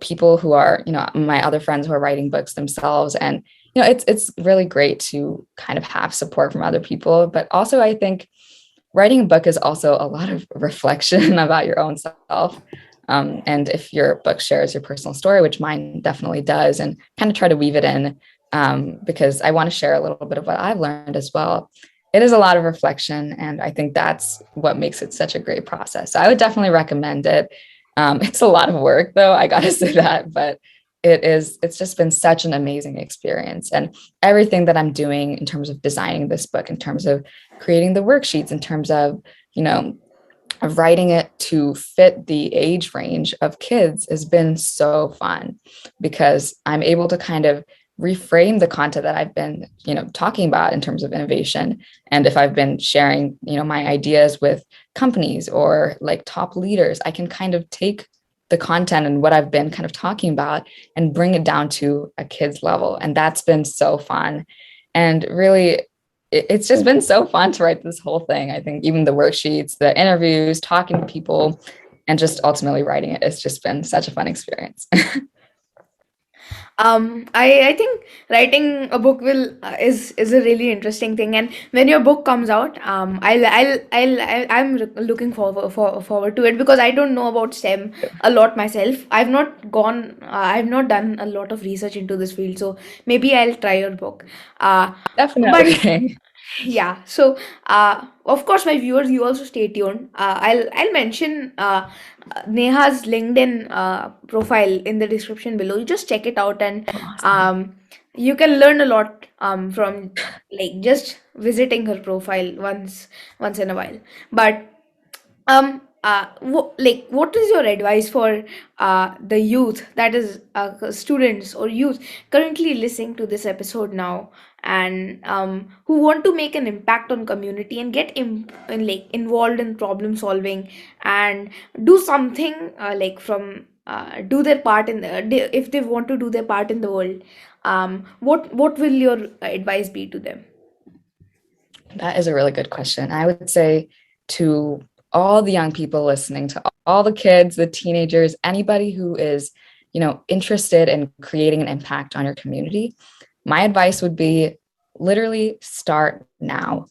people who are my other friends who are writing books themselves. And it's really great to kind of have support from other people. But also I think writing a book is also a lot of reflection about your own self. And if your book shares your personal story, which mine definitely does, and kind of try to weave it in, because I want to share a little bit of what I've learned as well. It is a lot of reflection, and I think that's what makes it such a great process. So I would definitely recommend it. It's a lot of work, though, I got to say that, but it's just been such an amazing experience. And everything that I'm doing in terms of designing this book, in terms of creating the worksheets, in terms of, you know, of writing it to fit the age range of kids has been so fun, because I'm able to kind of reframe the content that I've been, you know, talking about in terms of innovation. And if I've been sharing, you know, my ideas with companies or like top leaders, I can kind of take the content and what I've been kind of talking about and bring it down to a kid's level. And that's been so fun. And really, it's just been so fun to write this whole thing. I think even the worksheets, the interviews, talking to people, and just ultimately writing it, it's just been such a fun experience. I think writing a book will is a really interesting thing, and when your book comes out, looking forward to it, because I don't know about STEM a lot myself. I've not done a lot of research into this field, so maybe I'll try your book. But Definitely. yeah, so of course, my viewers, you also stay tuned. I'll mention Neha's LinkedIn profile in the description below. You just check it out, and Awesome. um, you can learn a lot from like just visiting her profile once in a while. But like, what is your advice for the youth, that is students or youth currently listening to this episode now, and who want to make an impact on community and get like involved in problem solving, and do something like from do their part in if they want to do their part in the world, what will your advice be to them? That is a really good question. I would say to all the young people listening, to all the kids, the teenagers, anybody who is, you know, interested in creating an impact on your community, my advice would be literally start now.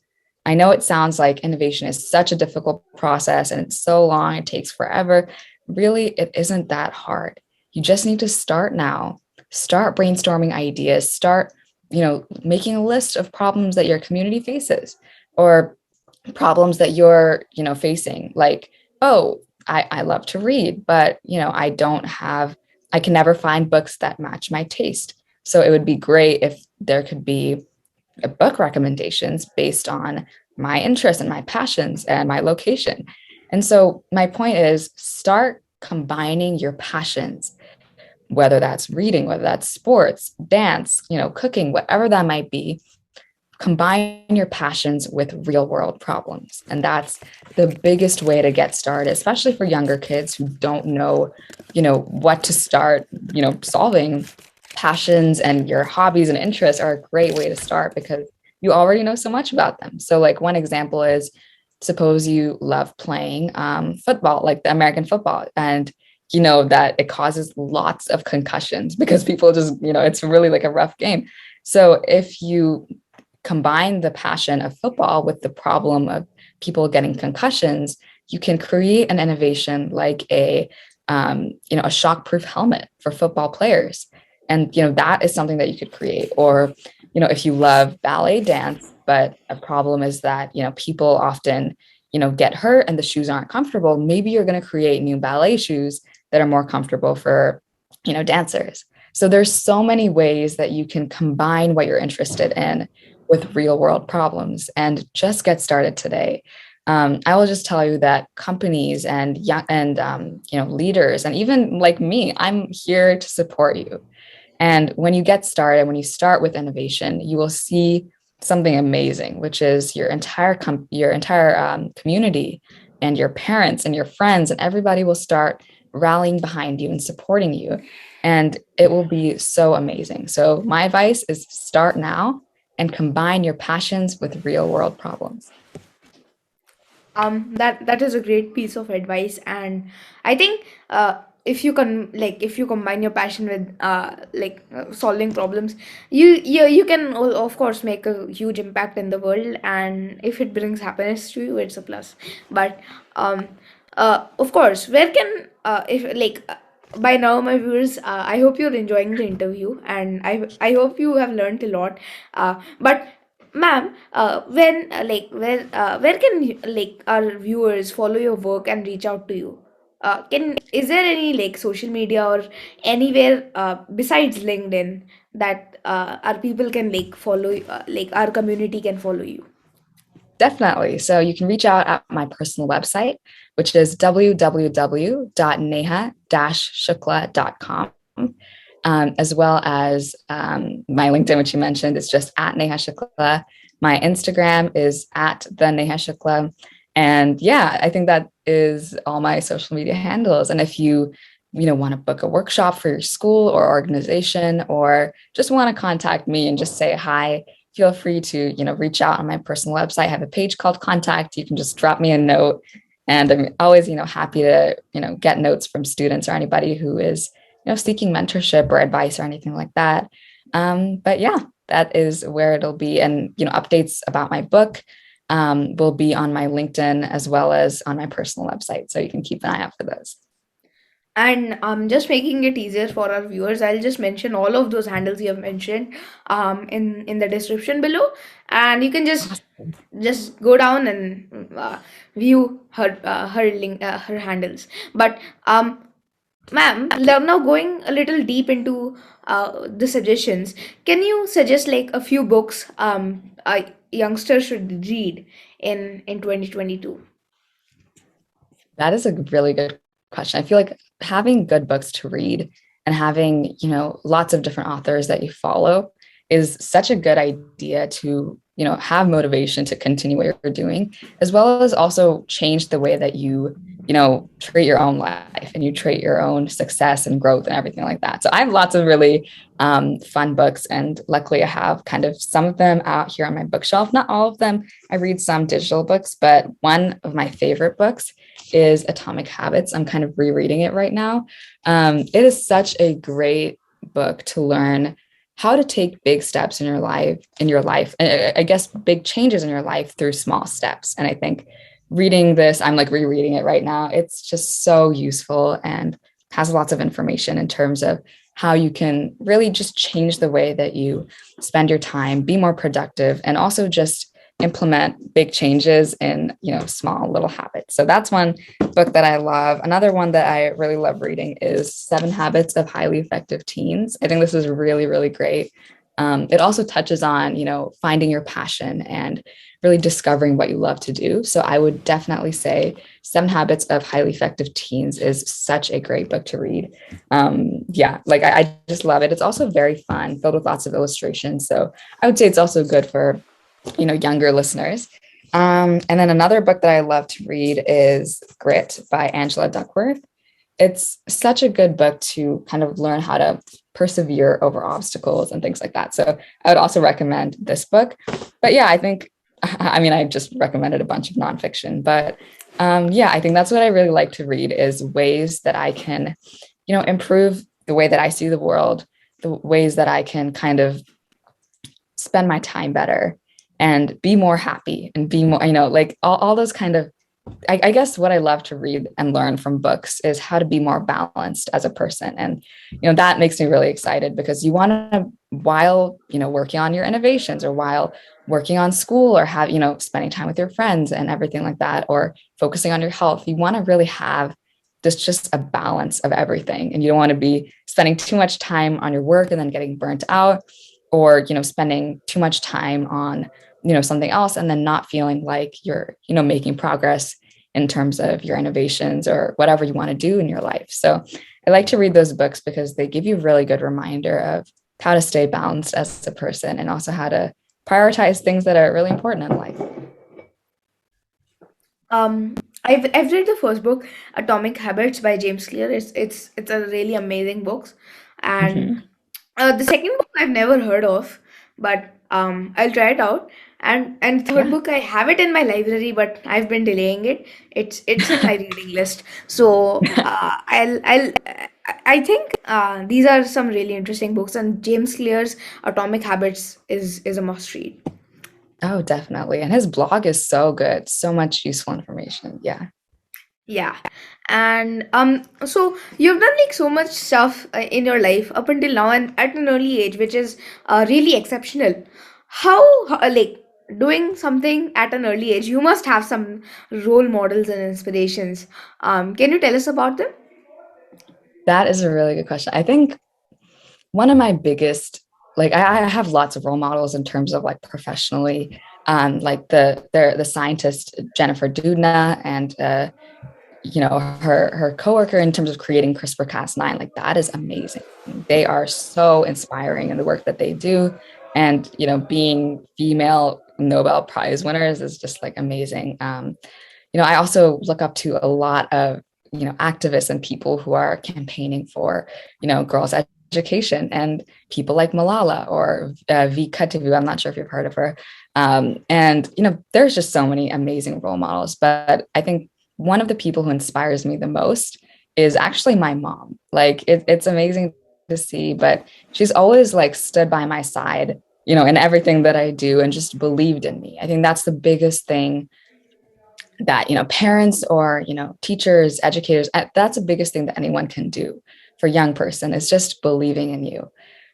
I know it sounds like innovation is such a difficult process and it's so long, it takes forever. Really, it isn't that hard. You just need to start now. Start brainstorming ideas, start, you know, making a list of problems that your community faces, or problems that you're, you know, facing, like, oh, I love to read, but, you know, I can never find books that match my taste. So it would be great if there could be a book recommendations based on my interests and my passions and my location. And so my point is, start combining your passions, whether that's reading, whether that's sports, dance, you know, cooking, whatever that might be. Combine your passions with real world problems. And that's the biggest way to get started, especially for younger kids who don't know, you know, what to start, you know, solving. Passions and your hobbies and interests are a great way to start, because you already know so much about them. So like one example is, suppose you love playing football, like the American football, and you know that it causes lots of concussions because people just, you know, it's really like a rough game. So if you combine the passion of football with the problem of people getting concussions, you can create an innovation like you know, a shockproof helmet for football players. And, you know, that is something that you could create. Or, you know, if you love ballet dance, but a problem is that, you know, people often, you know, get hurt and the shoes aren't comfortable, maybe you're going to create new ballet shoes that are more comfortable for, you know, dancers. So there's so many ways that you can combine what you're interested in with real world problems, and just get started today. I will just tell you that companies and young and you know, leaders, and even like me, I'm here to support you. And when you get started, when you start with innovation, you will see something amazing, which is your entire community and your parents and your friends and everybody will start rallying behind you and supporting you. And it will be so amazing. So my advice is start now and combine your passions with real world problems. That is a great piece of advice, and I think if you can, like, if you combine your passion with solving problems, you can of course make a huge impact in the world, and if it brings happiness to you, it's a plus. But um of course, where can if like by now, my viewers, I hope you're enjoying the interview, and I hope you have learned a lot. But ma'am, where can like our viewers follow your work and reach out to you? can is there any like social media or anywhere besides LinkedIn that our people can like follow, like our community can follow you? Definitely. So you can reach out at my personal website, which is www.neha-shukla.com. As well as my LinkedIn, which you mentioned, is just at Neha Shukla. My Instagram is at the Neha Shukla. And yeah, I think that is all my social media handles. And if you want to book a workshop for your school or organization, or just want to contact me and just say hi, feel free to reach out on my personal website. I have a page called Contact. You can just drop me a note, and I'm always happy to get notes from students or anybody who is seeking mentorship or advice or anything like that. But yeah, that is where it'll be. And updates about my book will be on my LinkedIn as well as on my personal website, so you can keep an eye out for those. And just making it easier for our viewers, I'll just mention all of those handles you have mentioned in the description below, and you can Awesome. just go down and view her link, her handles. But ma'am, now going a little deep into the suggestions, can you suggest like a few books a youngster should read in 2022? That is a really good question. I feel like having good books to read and having, lots of different authors that you follow is such a good idea to, have motivation to continue what you're doing, as well as also change the way that you treat your own life and you treat your own success and growth and everything like that. So I have lots of really fun books, and luckily I have kind of some of them out here on my bookshelf. Not all of them. I read some digital books, but one of my favorite books is Atomic Habits. I'm kind of rereading it right now. It is such a great book to learn how to take big steps in your life, I guess big changes in your life through small steps. And I think reading this, I'm like rereading it right now. It's just so useful and has lots of information in terms of how you can really just change the way that you spend your time, be more productive, and also just implement big changes in small little habits. So that's one book that I love. Another one that I really love reading is Seven Habits of Highly Effective Teens. I think this is really, really great. It also touches on finding your passion and really discovering what you love to do. So I would definitely say Seven Habits of Highly Effective Teens is such a great book to read. Yeah, like I just love it. It's also very fun, filled with lots of illustrations. So I would say it's also good for younger listeners. And then another book that I love to read is Grit by Angela Duckworth. It's such a good book to kind of learn how to persevere over obstacles and things like that. So I would also recommend this book. But yeah, I think, I mean, I just recommended a bunch of nonfiction, but yeah, I think that's what I really like to read, is ways that I can, improve the way that I see the world, the ways that I can kind of spend my time better and be more happy and be more, like all those kind of, I guess what I love to read and learn from books is how to be more balanced as a person. And, that makes me really excited, because you want to, while, working on your innovations, or while working on school, or have, spending time with your friends and everything like that, or focusing on your health, you want to really have this just a balance of everything. And you don't want to be spending too much time on your work and then getting burnt out, or, spending too much time on, something else and then not feeling like you're, making progress in terms of your innovations or whatever you want to do in your life. So I like to read those books because they give you a really good reminder of how to stay balanced as a person, and also how to prioritize things that are really important in life. I've read the first book, Atomic Habits by James Clear. It's a really amazing book, and Mhm. the second book I've never heard of, but I'll try it out. And third Yeah. book, I have it in my library, but I've been delaying it. It's in my reading list. So I think these are some really interesting books, and James Clear's Atomic Habits is a must read. Oh, definitely. And his blog is so good. So much useful information. Yeah. Yeah. And so you've done like so much stuff in your life up until now and at an early age, which is really exceptional. How like doing something at an early age, you must have some role models and inspirations. Can you tell us about them? That is a really good question. I think one of my biggest, like I have lots of role models in terms of like professionally, like the scientist Jennifer Doudna and her coworker in terms of creating CRISPR-Cas9. Like that is amazing. They are so inspiring in the work that they do, and being female Nobel Prize winners is just like amazing. I also look up to a lot of activists and people who are campaigning for girls education, and people like Malala or V Katavu. I'm not sure if you've heard of her. And there's just so many amazing role models, but I think one of the people who inspires me the most is actually my mom. Like it's amazing to see, but she's always like stood by my side in everything that I do, and just believed in me. I think that's the biggest thing that parents or teachers, educators, that's the biggest thing that anyone can do for a young person, is just believing in you.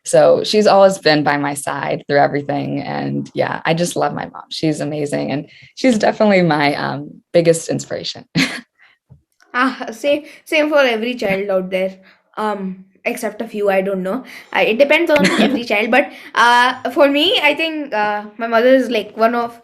So she's always been by my side through everything, and yeah, I just love my mom. She's amazing, and she's definitely my biggest inspiration. Same for every child out there. Except a few, I don't know. It depends on every child, but for me, I think my mother is like one of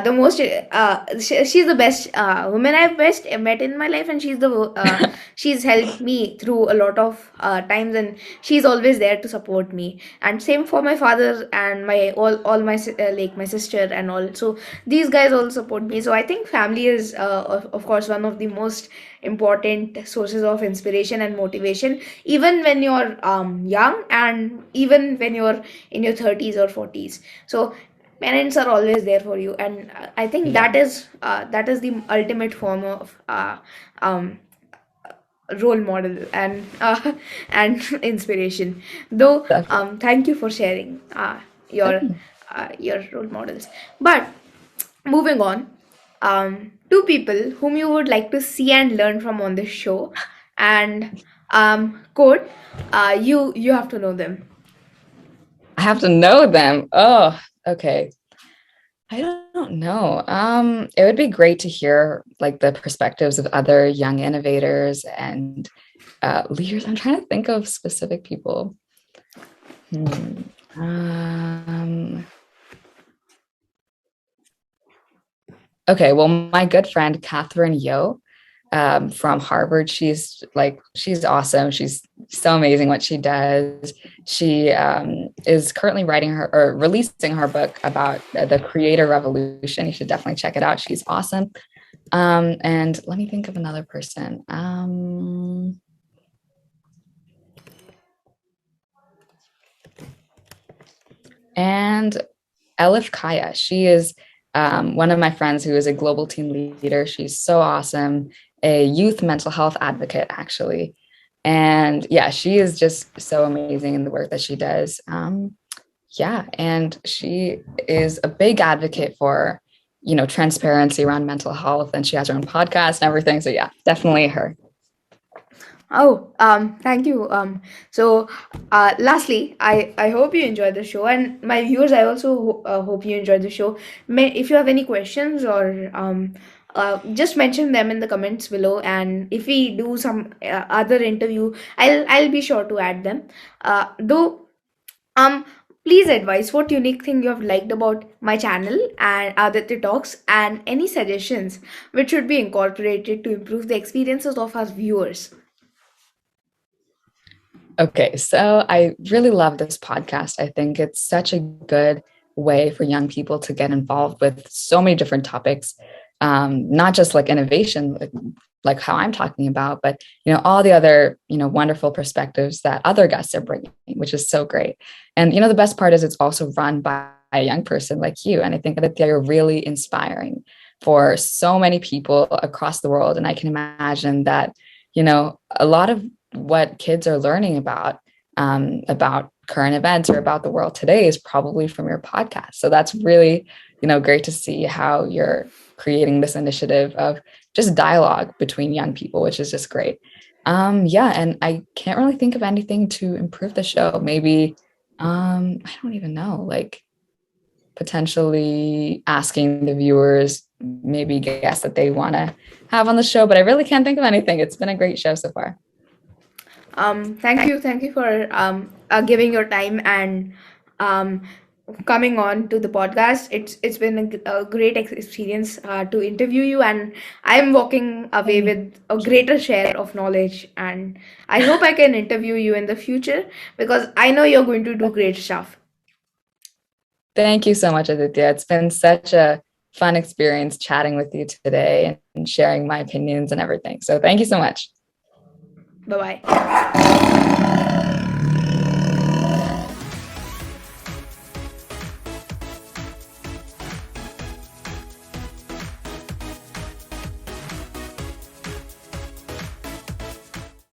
the most. She's the best woman I've best met in my life, and she's helped me through a lot of times, and she's always there to support me. And same for my father and my all my like my sister and all. So these guys all support me. So I think family is of course one of the most important sources of inspiration and motivation, even when you're young, and even when you're in your 30s or 40s. So parents are always there for you, and I think Yeah, that is the ultimate form of um, role model and inspiration. Though definitely. thank you for sharing Definitely. your role models. But moving on, two people whom you would like to see and learn from on this show, and code, you have to know them. I have to know them. Oh, okay. I don't know. It would be great to hear like the perspectives of other young innovators and leaders. I'm trying to think of specific people. Hmm. Um, okay, well, my good friend Catherine Yo from Harvard, she's awesome. She's so amazing what she does. She is currently writing her or releasing her book about the creator revolution. You should definitely check it out. She's awesome. And let me think of another person. And Elif Kaya. She is one of my friends who is a global team leader. She's so awesome, a youth mental health advocate, actually. And yeah, she is just so amazing in the work that she does. Yeah, and she is a big advocate for, transparency around mental health, and she has her own podcast and everything. So yeah, definitely her. Oh, thank you. Lastly, I hope you enjoyed the show, and my viewers, I also hope you enjoyed the show. If you have any questions or just mention them in the comments below, and if we do some other interview, I'll be sure to add them. Though, um, please advise what unique thing you have liked about my channel and Aditya Talks, and any suggestions which should be incorporated to improve the experiences of our viewers. Okay, so I really love this podcast. I think it's such a good way for young people to get involved with so many different topics, not just like innovation, like how I'm talking about, but all the other wonderful perspectives that other guests are bringing, which is so great. And the best part is it's also run by a young person like you, and I think that they're really inspiring for so many people across the world. And I can imagine that a lot of what kids are learning about current events or about the world today is probably from your podcast. So that's really, great to see how you're creating this initiative of just dialogue between young people, which is just great. Yeah, and I can't really think of anything to improve the show. Maybe, I don't even know, like potentially asking the viewers maybe guests that they want to have on the show, but I really can't think of anything. It's been a great show so far. Thank you for giving your time and um, coming on to the podcast. It's been a great experience to interview you, and I'm walking away with a greater share of knowledge. And I hope I can interview you in the future because I know you're going to do great stuff. Thank you so much, Aditya. It's been such a fun experience chatting with you today and sharing my opinions and everything. So thank you so much. Bye bye.